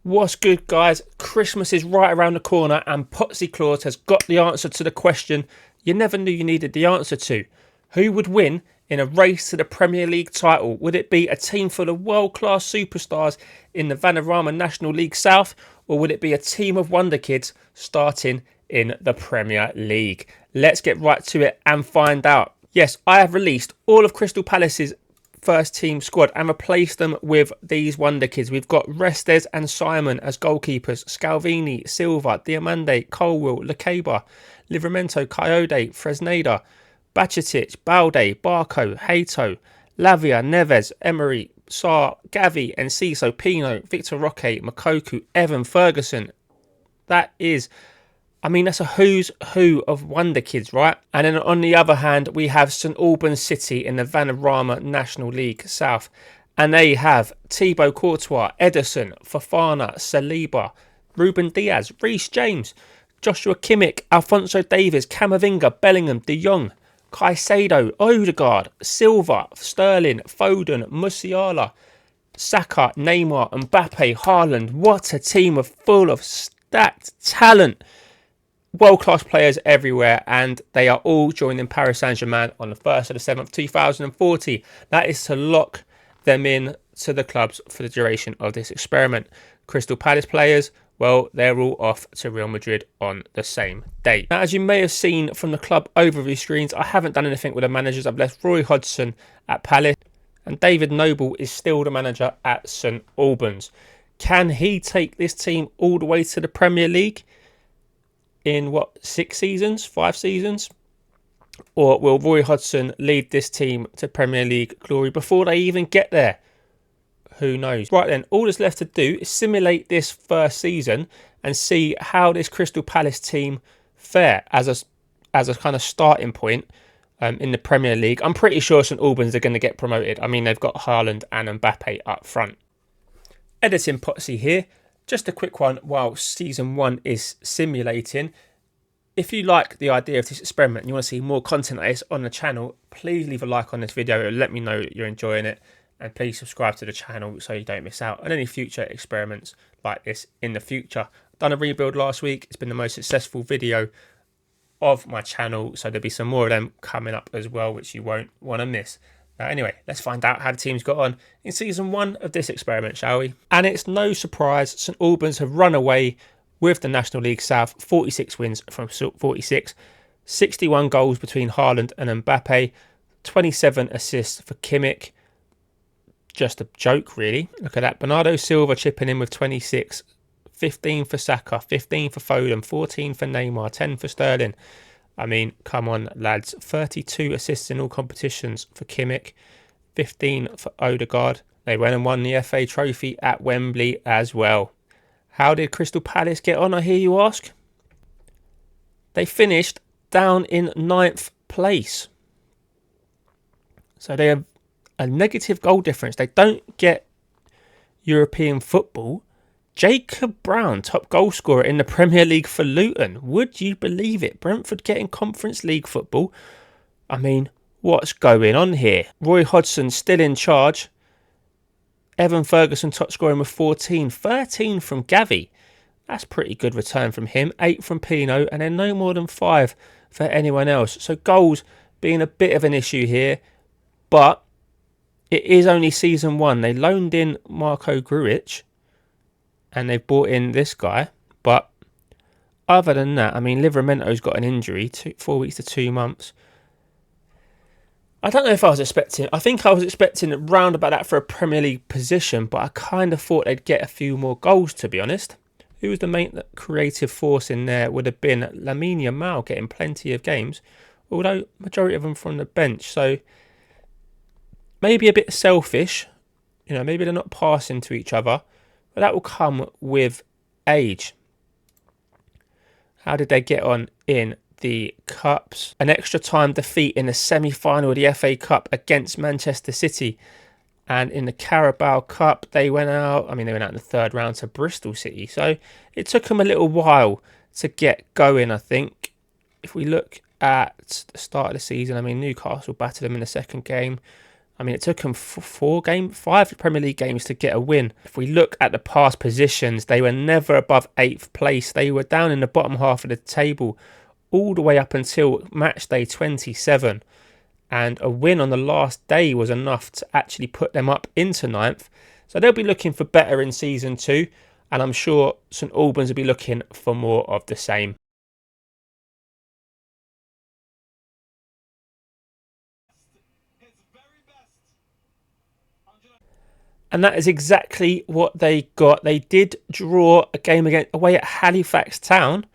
What's good, guys? Christmas is right around the corner, and Potsy Claus has got the answer to the question you never knew you needed the answer to. Who would win in a race to the Premier League title? Would it be a team full of world-class superstars in the Vanarama National League South, or would it be a team of Wonderkids starting in the Premier League? Let's get right to it and find out. Yes, I have released all of Crystal Palace's first team squad and replace them with these wonder kids. We've got Restes and Simon as goalkeepers, Scalvini, Silva, Diamande, Colwell, Lacaba, Livramento, Coyote, Fresneda, Bacetic, Balde, Barco, Hato, Lavia, Neves, Emery, Sarr, Gavi, Enciso, Pino, Victor Roque, Makoku, Evan, Ferguson. That's a who's who of Wonder Kids, right? And then on the other hand, we have St Albans City in the Vanarama National League South. And they have Thibaut Courtois, Ederson, Fofana, Saliba, Ruben Diaz, Reece James, Joshua Kimmich, Alphonso Davies, Camavinga, Bellingham, De Jong, Caicedo, Odegaard, Silva, Sterling, Foden, Musiala, Saka, Neymar, Mbappe, Haaland. What a team full of stacked talent. World-class players everywhere, and they are all joining Paris Saint-Germain on the 1st of the 7th, 2040. That is to lock them in to the clubs for the duration of this experiment. Crystal Palace players, well, they're all off to Real Madrid on the same day. Now, as you may have seen from the club overview screens, I haven't done anything with the managers. I've left Roy Hodgson at Palace, and David Noble is still the manager at St Albans. Can he take this team all the way to the Premier League in 5 seasons? Or will Roy Hodgson lead this team to Premier League glory before they even get there? Who knows? Right then, all that's left to do is simulate this first season and see how this Crystal Palace team fare as a kind of starting point in the Premier League. I'm pretty sure St Albans are going to get promoted. I mean, they've got Haaland and Mbappe up front. Editing Potsy here. Just a quick one while Season 1 is simulating. If you like the idea of this experiment and you want to see more content like this on the channel, please leave a like on this video. It'll let me know that you're enjoying it. And please subscribe to the channel so you don't miss out on any future experiments like this in the future. I've done a rebuild last week. It's been the most successful video of my channel. So there'll be some more of them coming up as well, which you won't want to miss. Anyway, let's find out how the teams got on in Season 1 of this experiment, shall we? And it's no surprise St Albans have run away with the National League South, 46 wins from 46, 61 goals between Haaland and Mbappe, 27 assists for Kimmich. Just a joke, really. Look at that. Bernardo Silva chipping in with 26, 15 for Saka, 15 for Foden, 14 for Neymar, 10 for Sterling. I mean, come on, lads. 32 assists in all competitions for Kimmich, 15 for Odegaard. They went and won the FA Trophy at Wembley as well. How did Crystal Palace get on, I hear you ask? They finished down in 9th place. So they have a negative goal difference. They don't get European football. Jacob Brown, top goal scorer in the Premier League for Luton. Would you believe it? Brentford getting Conference League football. I mean, what's going on here? Roy Hodgson still in charge. Evan Ferguson top scoring with 14. 13 from Gavi. That's pretty good return from him. 8 from Pino, and then no more than 5 for anyone else. So goals being a bit of an issue here. But it is only Season 1. They loaned in Marko Grujic. And they've brought in this guy. But other than that, I mean, Livramento's got an injury, 4 weeks to 2 months. I don't know if I was expecting... I think I was expecting round about that for a Premier League position, but I kind of thought they'd get a few more goals, to be honest. Who was the main creative force in there would have been Lamine Yamal getting plenty of games, although majority of them from the bench. So maybe a bit selfish. You know, maybe they're not passing to each other. But that will come with age. How did they get on in the Cups? An extra time defeat in the semi-final of the FA Cup against Manchester City. And in the Carabao Cup, they went out in the 3rd round to Bristol City. So it took them a little while to get going, I think. If we look at the start of the season, I mean, Newcastle battered them in the second game. I mean, it took them five Premier League games to get a win. If we look at the past positions, they were never above 8th place. They were down in the bottom half of the table all the way up until match day 27. And a win on the last day was enough to actually put them up into 9th. So they'll be looking for better in season 2. And I'm sure St Albans will be looking for more of the same. And that is exactly what they got. They did draw a game away at Halifax Town.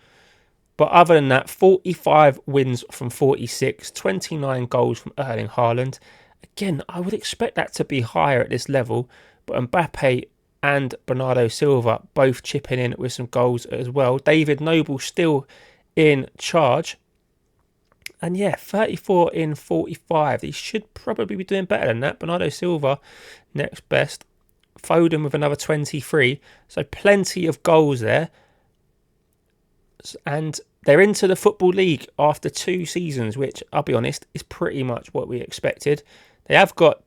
But other than that, 45 wins from 46, 29 goals from Erling Haaland. Again, I would expect that to be higher at this level. But Mbappe and Bernardo Silva both chipping in with some goals as well. David Noble still in charge. And yeah, 34 in 45. He should probably be doing better than that. Bernardo Silva, next best. Foden with another 23. So plenty of goals there. And they're into the Football League after 2 seasons, which, I'll be honest, is pretty much what we expected. They have got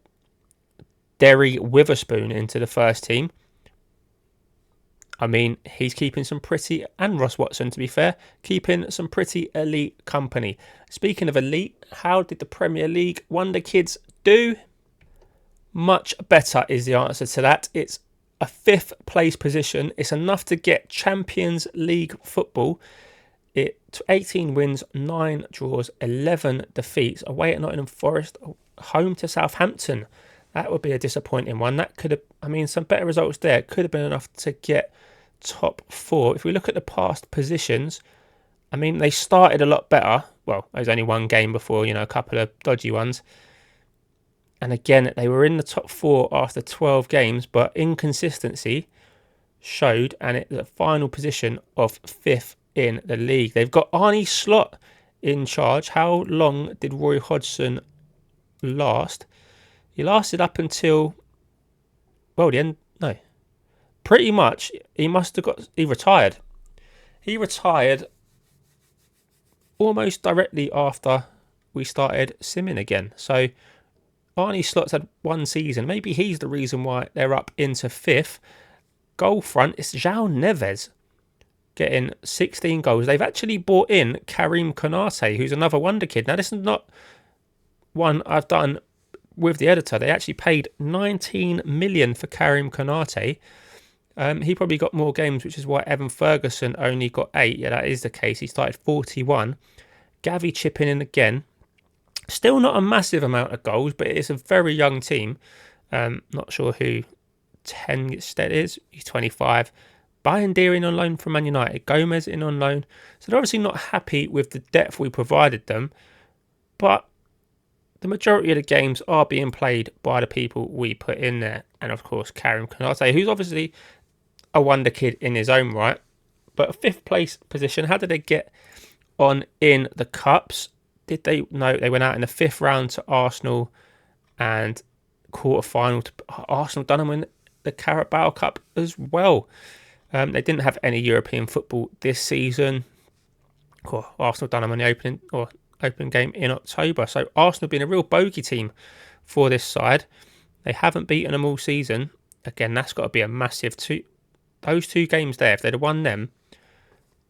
Derry Witherspoon into the first team. I mean, he's keeping some pretty, and Ross Watson, to be fair, keeping some pretty elite company. Speaking of elite, how did the Premier League Wonderkids do? Much better is the answer to that. It's a 5th place position. It's enough to get Champions League football. It 18 wins, 9 draws, 11 defeats. Away at Nottingham Forest, home to Southampton. That would be a disappointing one. That could have, I mean, some better results there. Could have been enough to get top 4. If we look at the past positions, I mean, they started a lot better. Well, there was only one game before, a couple of dodgy ones. And again, they were in the top 4 after 12 games, but inconsistency showed, and it's a final position of 5th in the league. They've got Arne Slot in charge. How long did Roy Hodgson last? He lasted up until, well, the end, no. Pretty much, he retired. He retired almost directly after we started simming again. So Arne Slot's had 1 season. Maybe he's the reason why they're up into 5th. Goal front, it's João Neves getting 16 goals. They've actually bought in Karim Konate, who's another wonder kid. Now, this is not one I've done with the editor. They actually paid 19 million for Karim Konate. He probably got more games, which is why Evan Ferguson only got 8. Yeah, that is the case. He started 41. Gavi chipping in again. Still not a massive amount of goals, but it's a very young team. Not sure who 10 Stead is. He's 25. Bayindir in on loan from Man United. Gomez in on loan. So they're obviously not happy with the depth we provided them. But the majority of the games are being played by the people we put in there. And of course, Karim Konate, who's obviously a wonder kid in his own right. But a 5th place position. How did they get on in the cups? Did they? No, they went out in the 5th round to Arsenal and quarter-final to Arsenal. Done them in the Carabao Cup as well. They didn't have any European football this season. Arsenal done them on the opening game in October. So Arsenal being a real bogey team for this side. They haven't beaten them all season. Again, that's got to be a massive those 2 games there. If they'd have won them,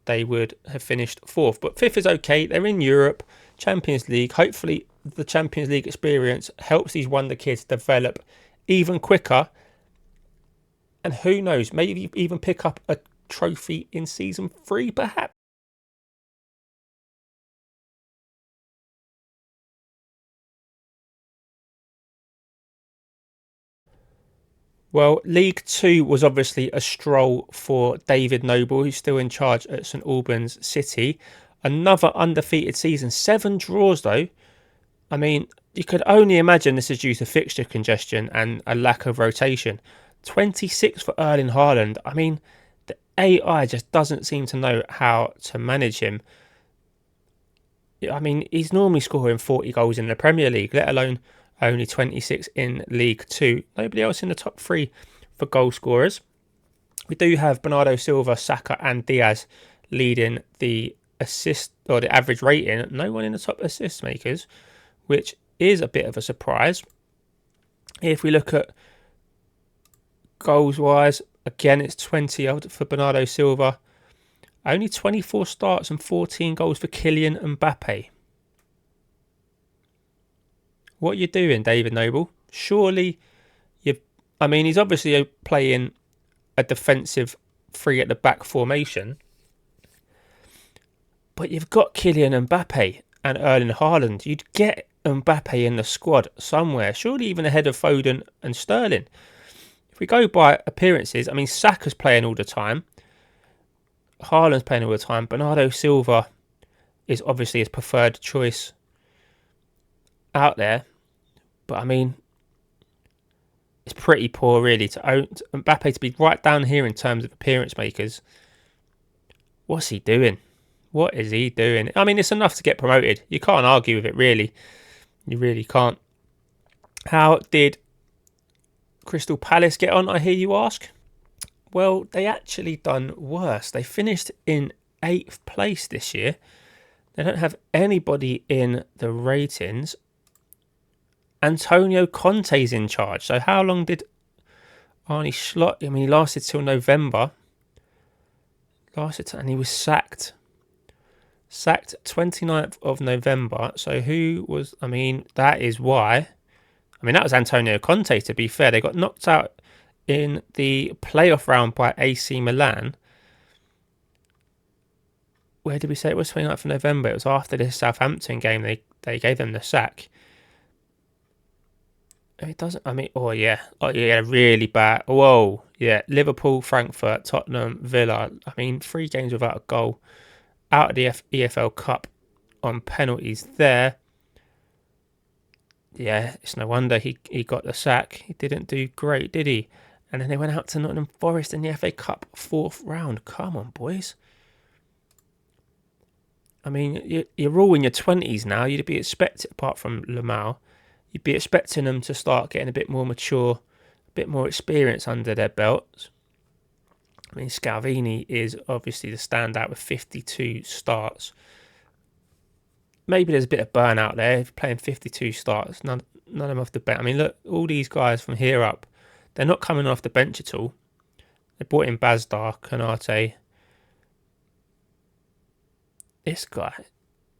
they would have finished 4th. But 5th is okay. They're in Europe, Champions League. Hopefully, the Champions League experience helps these wonder kids develop even quicker. And who knows, maybe even pick up a trophy in season 3, perhaps. Well, League 2 was obviously a stroll for David Noble, who's still in charge at St Albans City. Another undefeated season. 7 draws, though. I mean, you could only imagine this is due to fixture congestion and a lack of rotation. 26 for Erling Haaland. I mean, the AI just doesn't seem to know how to manage him. I mean, he's normally scoring 40 goals in the Premier League, let alone only 26 in League 2. Nobody else in the top 3 for goal scorers. We do have Bernardo Silva, Saka and Diaz leading the assist or the average rating. No one in the top assist makers, which is a bit of a surprise. If we look at goals wise, again it's 20 for Bernardo Silva. Only 24 starts and 14 goals for Kylian Mbappe. What are you doing, David Noble? Surely he's obviously playing a defensive three at the back formation. But you've got Kylian Mbappe and Erling Haaland. You'd get Mbappe in the squad somewhere, surely even ahead of Foden and Sterling. If we go by appearances, I mean, Saka's playing all the time. Haaland's playing all the time. Bernardo Silva is obviously his preferred choice out there. But I mean, it's pretty poor really to own Mbappe to be right down here in terms of appearance makers. What's he doing? What is he doing? I mean, it's enough to get promoted. You can't argue with it, really. You really can't. How did Crystal Palace get on, I hear you ask? Well, they actually done worse. They finished in 8th place this year. They don't have anybody in the ratings. Antonio Conte's in charge. So how long did Arne Slot... I mean, he lasted till November. And he was sacked. Sacked 29th of November. So who was... I mean, that is why... I mean, that was Antonio Conte, to be fair. They got knocked out in the playoff round by AC Milan. Where did we say it was? 29th of November. It was after the Southampton game. They gave them the sack. It doesn't... I mean... Oh, yeah. Really bad. Whoa. Yeah. Liverpool, Frankfurt, Tottenham, Villa. I mean, 3 games without a goal. Out of the EFL Cup on penalties there. Yeah, it's no wonder he got the sack. He didn't do great, did he? And then they went out to Nottingham Forest in the FA Cup 4th round. Come on, boys. I mean, you're all in your 20s now. You'd be expected, apart from Lamau, you'd be expecting them to start getting a bit more mature, a bit more experience under their belts. I mean, Scalvini is obviously the standout with 52 starts. Maybe there's a bit of burnout there, playing 52 starts, none of them off the bench. I mean, look, all these guys from here up, they're not coming off the bench at all. They brought in Bazdar, Konate. This guy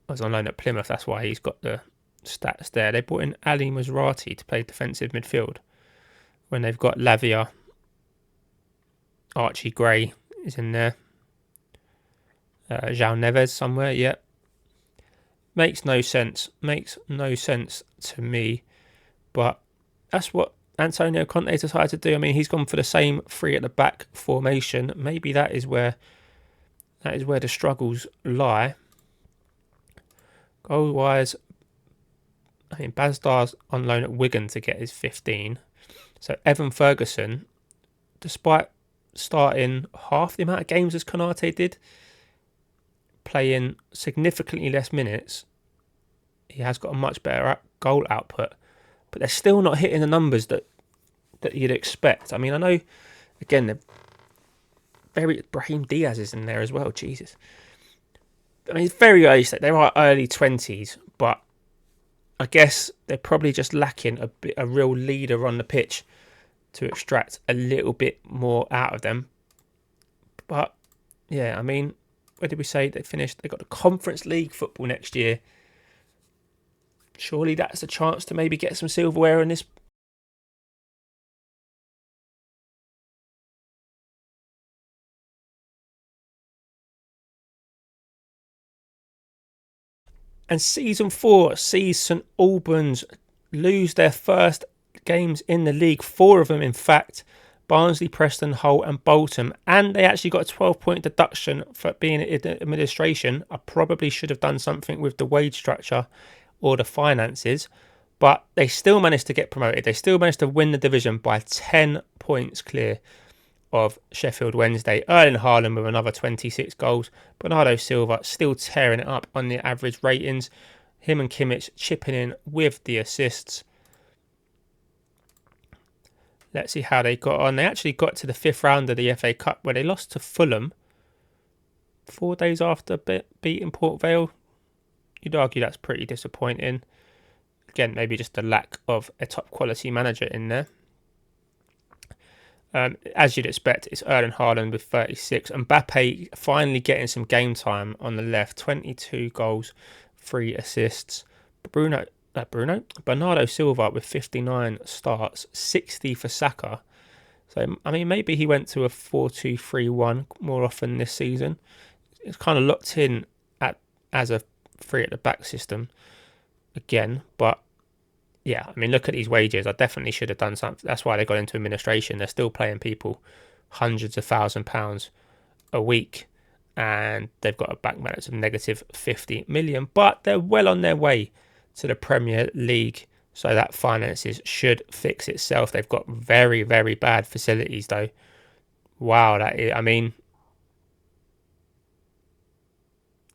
was on loan at Plymouth, that's why he's got the stats there. They brought in Ali Maserati to play defensive midfield when they've got Lavia. Archie Gray is in there. João Neves somewhere, yeah. Makes no sense. Makes no sense to me. But that's what Antonio Conte decided to do. I mean, he's gone for the same 3 at the back formation. Maybe that is where the struggles lie. Goal-wise, I mean, Bazdar's on loan at Wigan to get his 15. So Evan Ferguson, despite starting half the amount of games as Konate did, playing significantly less minutes, he has got a much better goal output, but they're still not hitting the numbers that you'd expect. I mean, I know, again, Brahim Diaz is in there as well. Jesus, I mean, it's very early stage. They are early 20s, but I guess they're probably just lacking a real leader on the pitch to extract a little bit more out of them. But yeah, I mean, where did we say they finished? They got the Conference League football next year. Surely that's a chance to maybe get some silverware in this. And season 4 sees St Albans lose their first games in the league. 4 of them, in fact. Barnsley, Preston, Hull and Bolton. And they actually got a 12-point deduction for being in administration. I probably should have done something with the wage structure or the finances. But they still managed to get promoted. They still managed to win the division by 10 points clear of Sheffield Wednesday. Erling Haaland with another 26 goals. Bernardo Silva still tearing it up on the average ratings. Him and Kimmich chipping in with the assists. Let's see how they got on. They actually got to the 5th round of the FA Cup where they lost to Fulham 4 days after beating Port Vale. You'd argue that's pretty disappointing. Again, maybe just the lack of a top quality manager in there. As you'd expect, it's Erling Haaland with 36. Mbappe finally getting some game time on the left. 22 goals, 3 assists. Bernardo Silva with 59 starts, 60 for Saka. So, I mean, maybe he went to a 4-2-3-1 more often this season. It's kind of locked in as a 3 at the back system again. But yeah, I mean, look at these wages. I definitely should have done something. That's why they got into administration. They're still paying people hundreds of £1,000s a week, and they've got a back balance of negative 50 million. But they're well on their way to the Premier League, so that finances should fix itself. They've got very, very bad facilities, though. Wow, that is, I mean,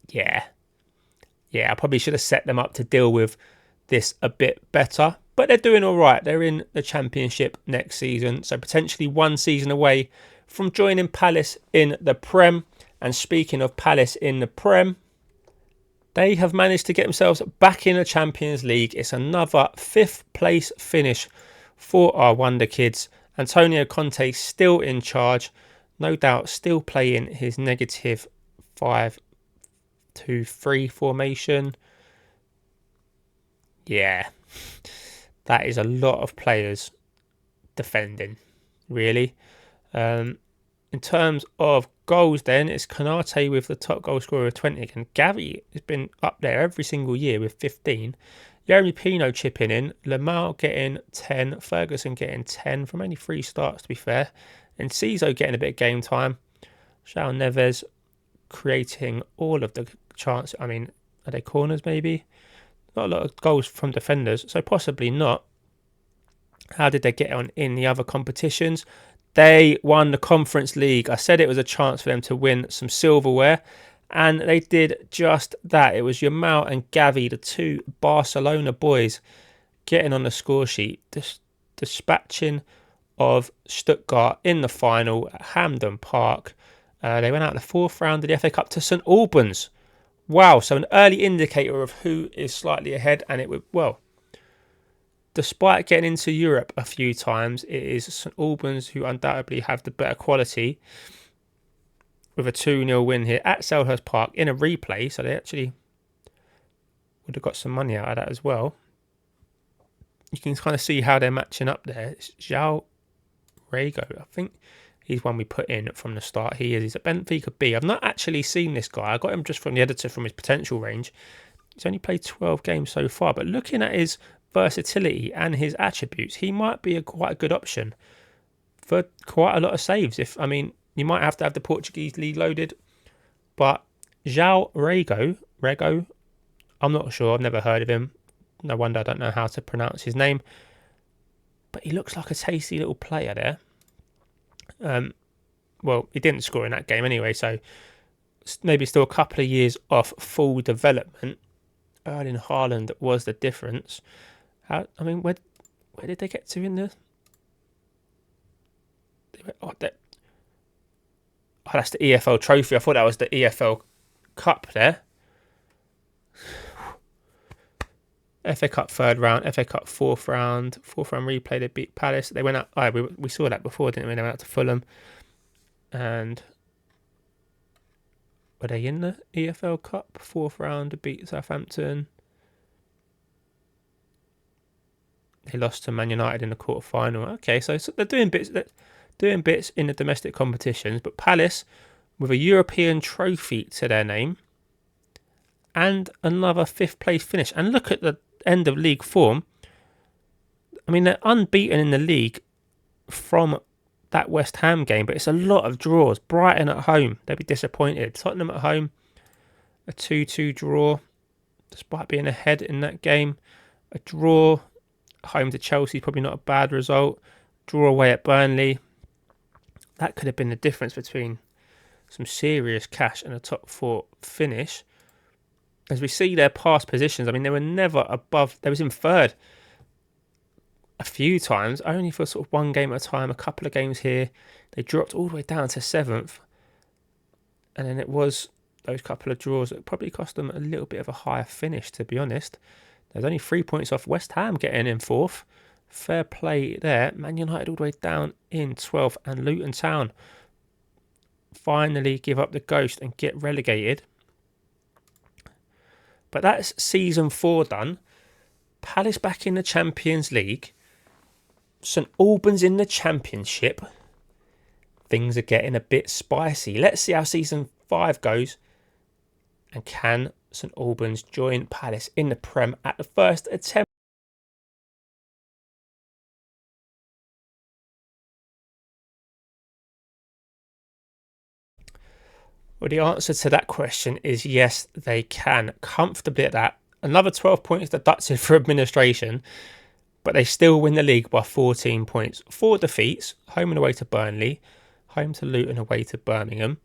yeah, I probably should have set them up to deal with this a bit better, but they're doing all right. They're in the Championship next season, so potentially one season away from joining Palace in the Prem. And speaking of Palace in the Prem, they have managed to get themselves back in the Champions League. It's another 5th place finish for our Wonderkids. Antonio Conte still in charge, no doubt still playing his negative 5-2-3 formation. Yeah, that is a lot of players defending, really. In terms of goals, then, it's Konate with the top goal scorer of 20. And Gavi has been up there every single year with 15. Jeremy Pino chipping in. Lamar getting 10. Ferguson getting 10 from only 3 starts, to be fair. And Ciso getting a bit of game time. João Neves creating all of the chances. I mean, are they corners, maybe? Not a lot of goals from defenders, so possibly not. How did they get on in the other competitions? They won the Conference League. I said it was a chance for them to win some silverware, and they did just that. It was Yamal and Gavi, the 2 Barcelona boys, getting on the score sheet, dispatching of Stuttgart in the final at Hampden Park. They went out the 4th round of the FA Cup to St Albans. Wow, so an early indicator of who is slightly ahead, and it would, well, despite getting into Europe a few times, it is St Albans who undoubtedly have the better quality with a 2-0 win here at Selhurst Park in a replay, so they actually would have got some money out of that as well. You can kind of see how they're matching up there. It's João Rego, I think. He's one we put in from the start. He's at Benfica B. I've not actually seen this guy. I got him just from the editor from his potential range. He's only played 12 games so far. But looking at his versatility and his attributes, he might be quite a good option for quite a lot of saves. I mean, you might have to have the Portuguese league loaded. But João Rego, I'm not sure. I've never heard of him. No wonder I don't know how to pronounce his name. But he looks like a tasty little player there. Well, he didn't score in that game anyway, so maybe still a couple of years off full development. Erling Haaland was the difference. Where did they get to in the? That's the EFL trophy. I thought that was the EFL Cup there. FA Cup 3rd round, FA Cup 4th round replay. They beat Palace. They went out. We saw that before, didn't we? They went out to Fulham, and were they in the EFL Cup 4th round to beat Southampton? They lost to Man United in the quarter-final. Okay, so they're doing bits. In the domestic competitions, but Palace with a European trophy to their name and another 5th place finish. And look at the end of league form. I mean, they're unbeaten in the league from that West Ham game, but it's a lot of draws. Brighton at home, they'd be disappointed. Tottenham at home, a 2-2 draw, despite being ahead in that game. A draw home to Chelsea, probably not a bad result. Draw away at Burnley. That could have been the difference between some serious cash and a top 4 finish. As we see their past positions, I mean, they were never above. They was in 3rd a few times, only for sort of one game at a time, a couple of games here. They dropped all the way down to 7th. And then it was those couple of draws that probably cost them a little bit of a higher finish, to be honest. There's only 3 points off West Ham getting in 4th. Fair play there. Man United all the way down in 12th, and Luton Town finally give up the ghost and get relegated. But that's season 4 done. Palace back in the Champions League. St Albans in the Championship. Things are getting a bit spicy. Let's see how season 5 goes. And can St Albans join Palace in the Prem at the first attempt? Well, the answer to that question is yes, they can. Comfortably at that. Another 12 points deducted for administration, but they still win the league by 14 points. 4 defeats, home and away to Burnley, home to Luton, away to Birmingham.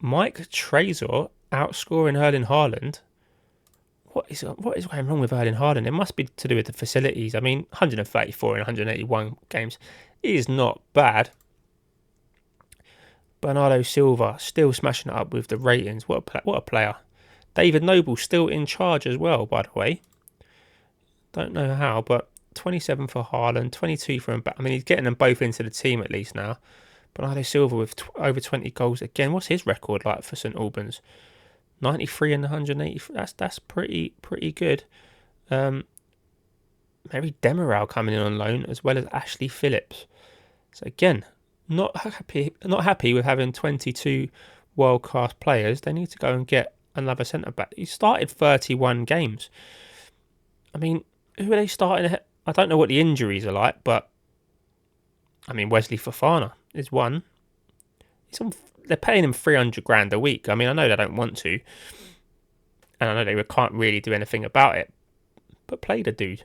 Mike Trezor outscoring Erling Haaland. What is going wrong with Erling Haaland? It must be to do with the facilities. I mean, 134 in 181 games is not bad. Bernardo Silva still smashing it up with the ratings. What a player. David Noble still in charge as well, by the way. Don't know how, but 27 for Haaland, 22 for him. I mean, he's getting them both into the team at least now. Bernardo Silva with over 20 goals again. What's his record like for St Albans? 93 and 180. That's pretty good. Maybe Demiral coming in on loan, as well as Ashley Phillips. So again, not happy with having 22 world-class players. They need to go and get another centre-back. He started 31 games. I mean, who are they starting? I don't know what the injuries are like, but I mean, Wesley Fofana is one. They're paying him 300 grand a week. I mean, I know they don't want to, and I know they can't really do anything about it, but play the dude.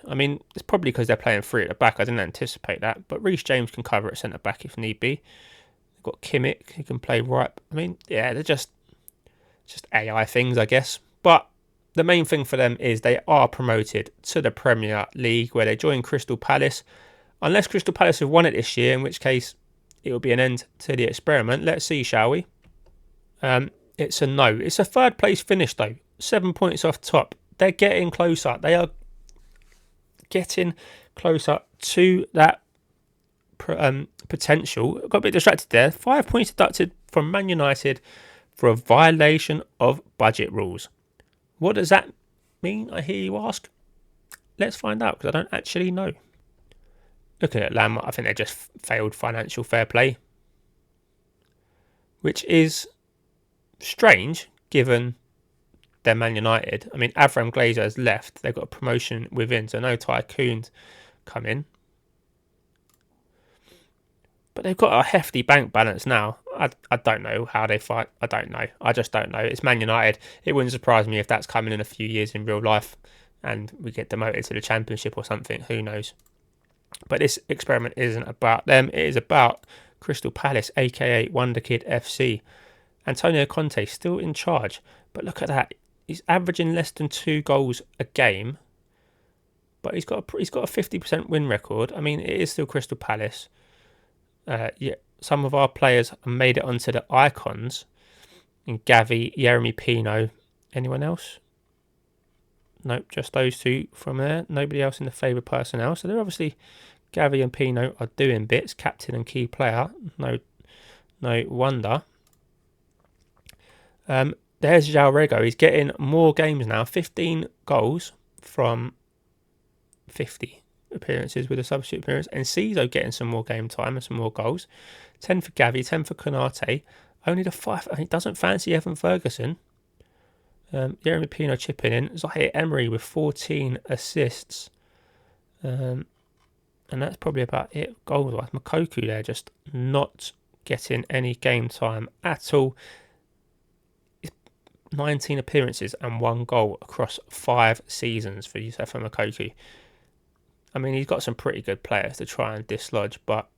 I mean, it's probably because they're playing 3 at the back. I didn't anticipate that. But Reece James can cover at centre-back if need be. They've got Kimmich, who can play right. I mean, yeah, they're just AI things, I guess. But the main thing for them is they are promoted to the Premier League, where they join Crystal Palace. Unless Crystal Palace have won it this year, in which case it will be an end to the experiment. Let's see, shall we? It's a no. It's a 3rd place finish, though. 7 points off top. They're getting closer. They are getting closer to that potential. Got a bit distracted there. 5 points deducted from Man United for a violation of budget rules. What does that mean, I hear you ask? Let's find out, because I don't actually know. Looking at Lamb, I think they just failed financial fair play, which is strange given they're Man United. I mean, Avram Glazer has left. They've got a promotion within, so no tycoons come in. But they've got a hefty bank balance now. I don't know how they fight. I don't know. I just don't know. It's Man United. It wouldn't surprise me if that's coming in a few years in real life and we get demoted to the Championship or something. Who knows? But this experiment isn't about them. It is about Crystal Palace, aka Wonderkid FC. Antonio Conte still in charge. But look at that. He's averaging less than 2 goals a game. But he's got a 50% win record. I mean, it is still Crystal Palace. Yeah, some of our players made it onto the icons. And Gavi, Jeremy Pino. Anyone else? Nope, just those 2 from there. Nobody else in the favoured personnel. So they're obviously, Gavi and Pino are doing bits. Captain and key player. No wonder. There's João Rego. He's getting more games now. 15 goals from 50 appearances with a substitute appearance. And Ciso getting some more game time and some more goals. 10 for Gavi, 10 for Konate. Only the 5. He doesn't fancy Evan Ferguson. Jeremy Pino chipping in. Zahir Emery with 14 assists. And that's probably about it. Goals-wise, Mokoku there just not getting any game time at all. 19 appearances and 1 goal across 5 seasons for Yusufa Mokoku. I mean, he's got some pretty good players to try and dislodge, but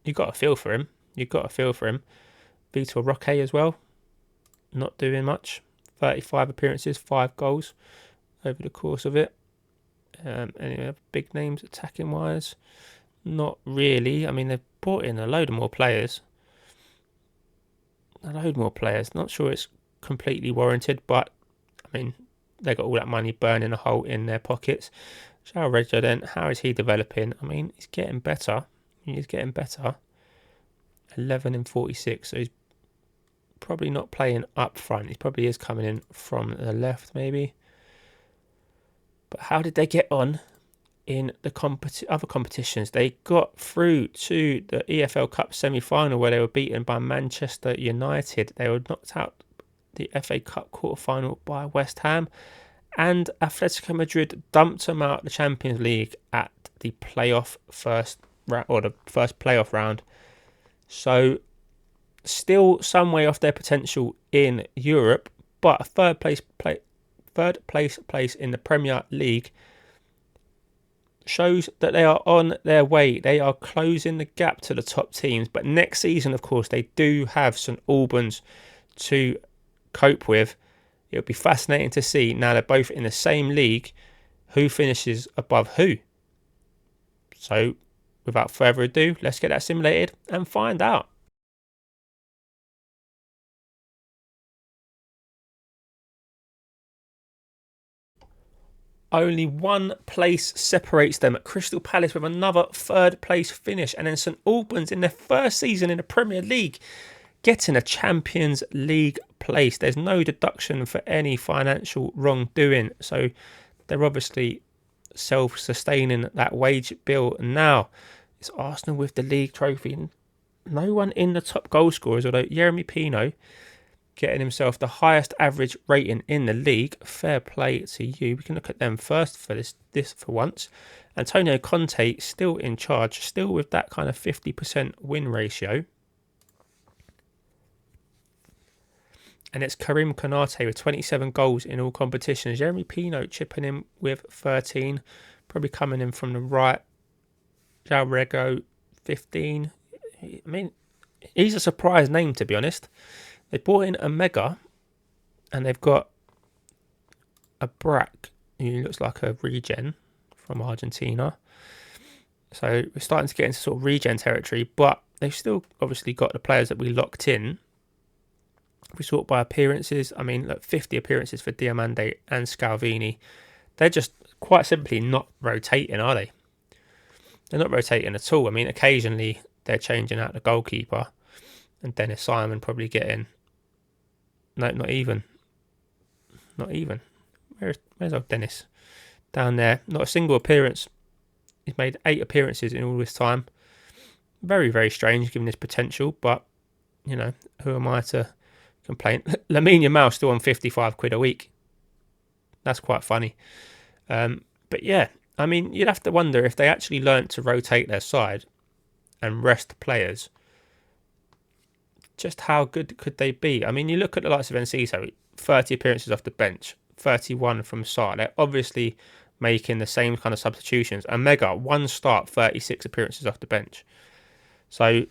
you've got a feel for him. Vitor Roque as well, not doing much. 35 appearances, 5 goals over the course of it. Any other big names attacking wise? Not really. I mean, they've brought in a load more players. Not sure it's completely warranted, but I mean, they got all that money burning a hole in their pockets. João Regis then, how is he developing? I mean, he's getting better. 11 in 46, so he's probably not playing up front. He probably is coming in from the left, maybe. But how did they get on in the other competitions? They got through to the EFL Cup semi-final where they were beaten by Manchester United. They were knocked out the FA Cup quarter-final by West Ham, and Atletico Madrid dumped them out the Champions League at the first playoff round. So still some way off their potential in Europe, but a third place in the Premier League shows that they are on their way. They are closing the gap to the top teams. But next season, of course, they do have St Albans to cope with. It'll be fascinating to see, now they're both in the same league, who finishes above who. So without further ado, let's get that simulated and find out. Only one place separates them. Crystal Palace with another third place finish, and then St Albans in their first season in the Premier League getting a Champions League place. There's no deduction for any financial wrongdoing, so they're obviously self-sustaining that wage bill. Now it's Arsenal with the league trophy. No one in the top goal scorers, although Jeremy Pino getting himself the highest average rating in the league. Fair play to you. We can look at them first for this for once. Antonio Conte still in charge, still with that kind of 50% win ratio. And it's Karim Konate with 27 goals in all competitions. Jeremy Pino chipping in with 13. Probably coming in from the right. João Regis, 15. I mean, he's a surprise name, to be honest. They brought in a Mega, and they've got a Brack, who looks like a regen from Argentina. So we're starting to get into sort of regen territory, but they've still obviously got the players that we locked in. We sort by appearances. I mean, look, 50 appearances for Diamande and Scalvini. They're just quite simply not rotating, are they? They're not rotating at all. I mean, occasionally they're changing out the goalkeeper, and Dennis Simon probably getting... No, not even. Where's old Dennis? Down there. Not a single appearance. He's made 8 appearances in all this time. Very, very strange given his potential, but, you know, who am I to complain? Lamine Yamal still on 55 quid a week. That's quite funny. But yeah, I mean, you'd have to wonder if they actually learnt to rotate their side and rest players. Just how good could they be? I mean, you look at the likes of Enciso, 30 appearances off the bench, 31 from start. They're obviously making the same kind of substitutions. And Mega, 1 start, 36 appearances off the bench. So,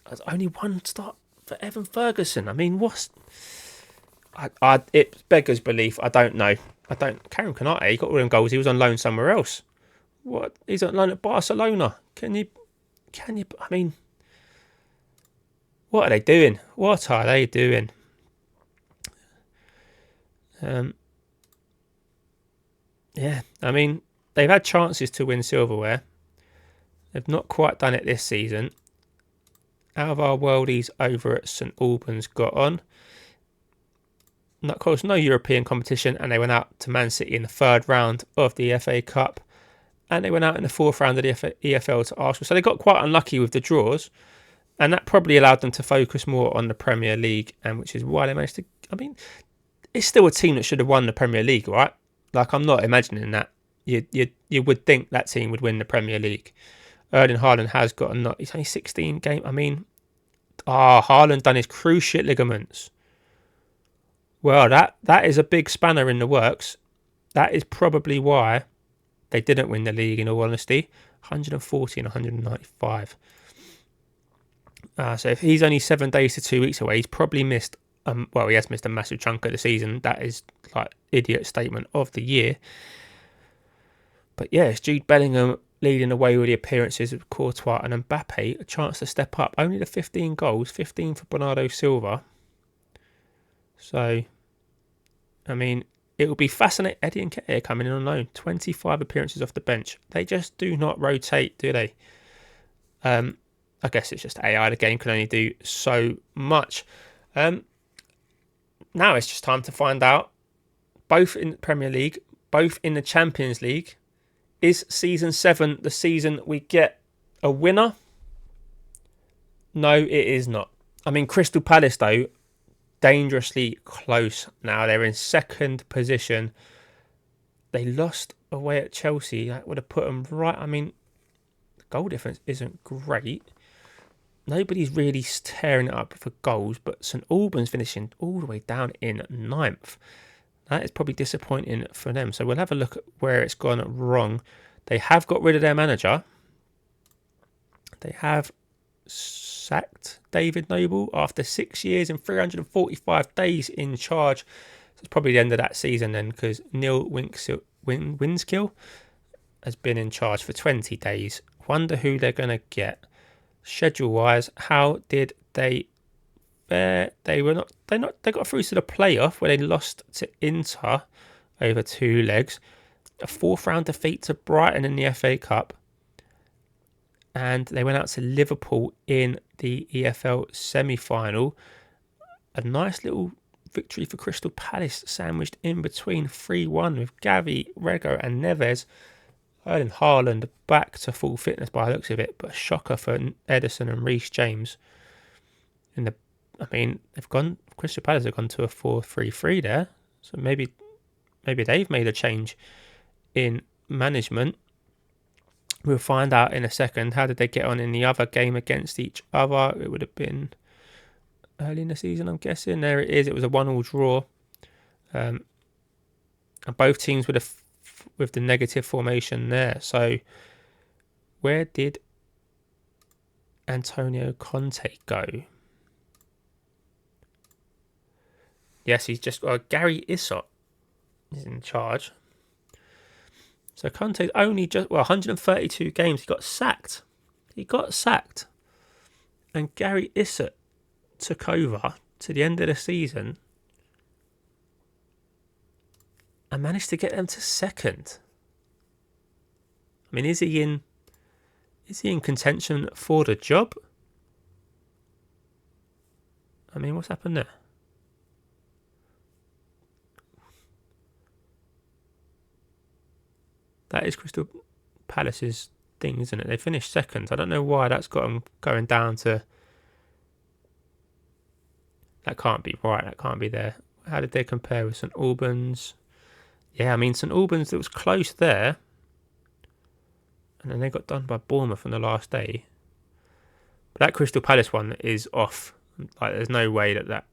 there's only 1 start for Evan Ferguson. I mean, it beggars belief. I don't know. Karim Konate, he got all them goals. He was on loan somewhere else. What? He's on loan at Barcelona. Can you? I mean... What are they doing? Yeah, I mean, they've had chances to win silverware. They've not quite done it this season. Out of our worldies over at St Albans got on. And of course, no European competition, and they went out to Man City in the 3rd round of the FA Cup. And they went out in the 4th round of the EFL to Arsenal. So they got quite unlucky with the draws. And that probably allowed them to focus more on the Premier League, and which is why they managed to... I mean, it's still a team that should have won the Premier League, right? Like, I'm not imagining that. You would think that team would win the Premier League. Erling Haaland has got he's only 16 game. I mean, Haaland done his cruciate ligaments. Well, that is a big spanner in the works. That is probably why they didn't win the league, in all honesty. 140 and 195. So if he's only 7 days to 2 weeks away, he's probably missed... he has missed a massive chunk of the season. That is like idiot statement of the year. But yeah, it's Jude Bellingham leading the way with the appearances of Courtois and Mbappe. A chance to step up. Only the 15 goals, 15 for Bernardo Silva. So, I mean, It will be fascinating. Eddie Nketiah coming in on loan, 25 appearances off the bench. They just do not rotate, do they? I guess it's just AI. The game can only do so much. Now it's just time to find out, both in the Premier League, both in the Champions League, is season 7 the season we get a winner? No, it is not. I mean, Crystal Palace, though, dangerously close now. They're in second position. They lost away at Chelsea. That would have put them right. I mean, the goal difference isn't great. Nobody's really tearing it up for goals, but St Albans finishing all the way down in 9th. That is probably disappointing for them. So we'll have a look at where it's gone wrong. They have got rid of their manager. They have sacked David Noble after 6 years and 345 days in charge. So it's probably the end of that season then, because Neil Winskill has been in charge for 20 days. Wonder who they're going to get. Schedule-wise, how did they fare? They got through to the playoff where they lost to Inter over 2 legs. A 4th round defeat to Brighton in the FA Cup. And they went out to Liverpool in the EFL semi-final. A nice little victory for Crystal Palace, sandwiched in between 3-1 with Gavi, Rego and Neves. Erling Haaland back to full fitness by the looks of it, but a shocker for Ederson and Reece James. Crystal Palace have gone to a 4-3-3 there, so maybe they've made a change in management. We'll find out in a second. How did they get on in the other game against each other? It would have been early in the season, I'm guessing. There it is. It was a 1-1 draw. And both teams with the negative formation there. So where did Antonio Conte go? Yes, he's just Gary Issot is in charge. So Conte's only 132 games. He got sacked. And Gary Issot took over to the end of the season and managed to get them to second. I mean, is he in contention for the job? I mean, what's happened there? That is Crystal Palace's thing, isn't it? They finished second. I don't know why that's got them going down to... That can't be right. That can't be there. How did they compare with St Albans? Yeah, I mean, St Albans, it was close there. And then they got done by Bournemouth on the last day. But that Crystal Palace one is off. Like, there's no way that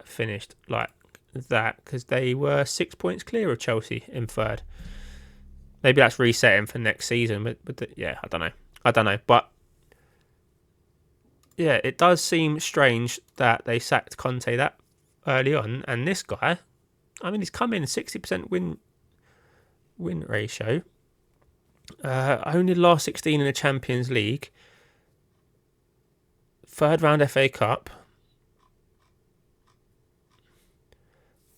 finished like that, because they were 6 points clear of Chelsea in third. Maybe that's resetting for next season, but yeah, I don't know. But yeah, it does seem strange that they sacked Conte that early on, and this guy, I mean, he's come in 60% win ratio. Only the last 16 in the Champions League. 3rd round FA Cup.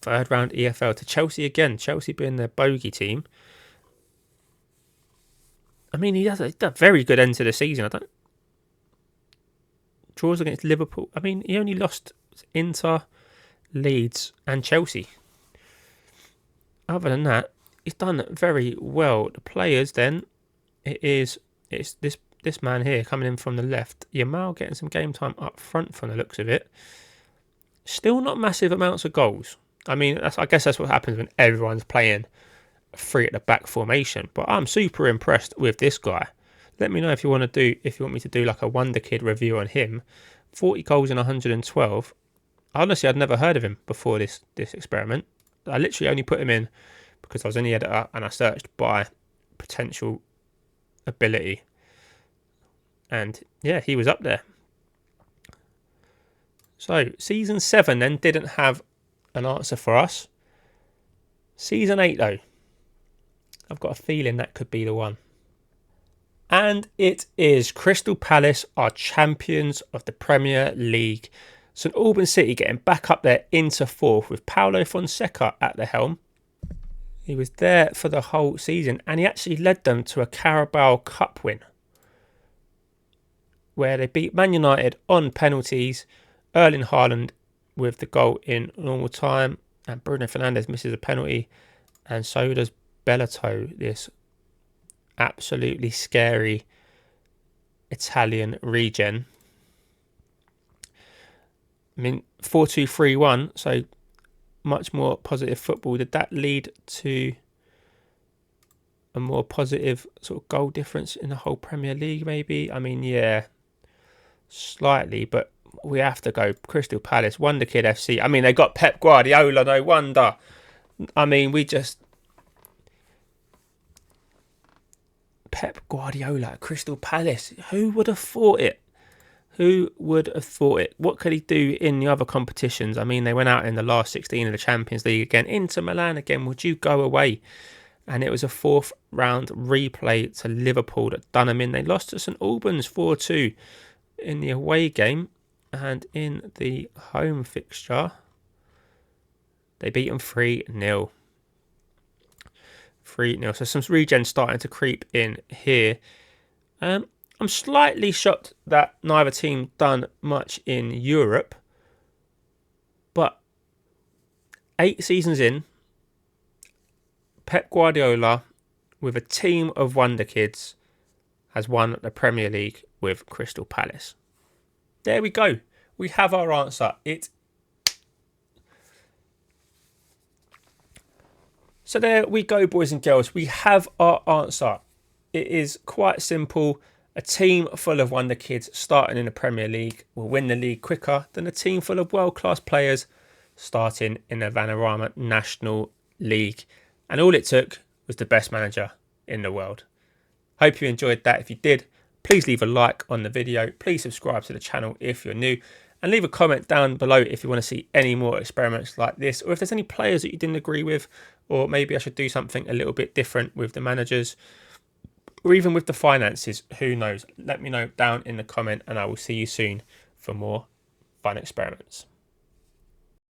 3rd round EFL to Chelsea again. Chelsea being their bogey team. I mean, he had a very good end to the season. Draws against Liverpool. I mean, he only lost Inter, Leeds and Chelsea. Other than that, he's done very well. The players then, it's this man here coming in from the left. Yamal getting some game time up front from the looks of it. Still not massive amounts of goals. I mean, I guess that's what happens when everyone's playing 3 at the back formation. But I'm super impressed with this guy. Let me know if you want me to do like a Wonderkid review on him. 40 goals in 112. Honestly, I'd never heard of him before this experiment. I literally only put him in because I was in the editor and I searched by potential ability. And yeah, he was up there. So season 7 then didn't have an answer for us. Season 8 though, I've got a feeling that could be the one. And it is. Crystal Palace are champions of the Premier League. St Albans City getting back up there into 4th with Paulo Fonseca at the helm. He was there for the whole season and he actually led them to a Carabao Cup win where they beat Man United on penalties. Erling Haaland with the goal in normal time and Bruno Fernandes misses a penalty, and so does Bellato, this absolutely scary Italian regen. I mean, 4-2-3-1, so much more positive football. Did that lead to a more positive sort of goal difference in the whole Premier League, maybe? I mean, yeah, slightly, but we have to go Crystal Palace, Wonderkid FC. I mean, they got Pep Guardiola, no wonder. I mean, Pep Guardiola at Crystal Palace. Who would have thought it? Who would have thought it? What could he do in the other competitions? I mean, they went out in the last 16 of the Champions League again. Inter Milan again. Would you go away? And it was a 4th round replay to Liverpool that done them in. They lost to St Albans 4-2 in the away game. And in the home fixture, they beat them 3-0. 3-0. So some regen starting to creep in here. I'm slightly shocked that neither team done much in Europe. But 8 seasons in, Pep Guardiola, with a team of Wonderkids, has won the Premier League with Crystal Palace. There we go. We have our answer. So there we go, boys and girls. We have our answer. It is quite simple. A team full of Wonderkids starting in the Premier League will win the league quicker than a team full of world-class players starting in the Vanarama National League. And all it took was the best manager in the world. Hope you enjoyed that. If you did, please leave a like on the video. Please subscribe to the channel if you're new. And leave a comment down below if you want to see any more experiments like this. Or if there's any players that you didn't agree with. Or maybe I should do something a little bit different with the managers. Or even with the finances. Who knows? Let me know down in the comment. And I will see you soon for more fun experiments.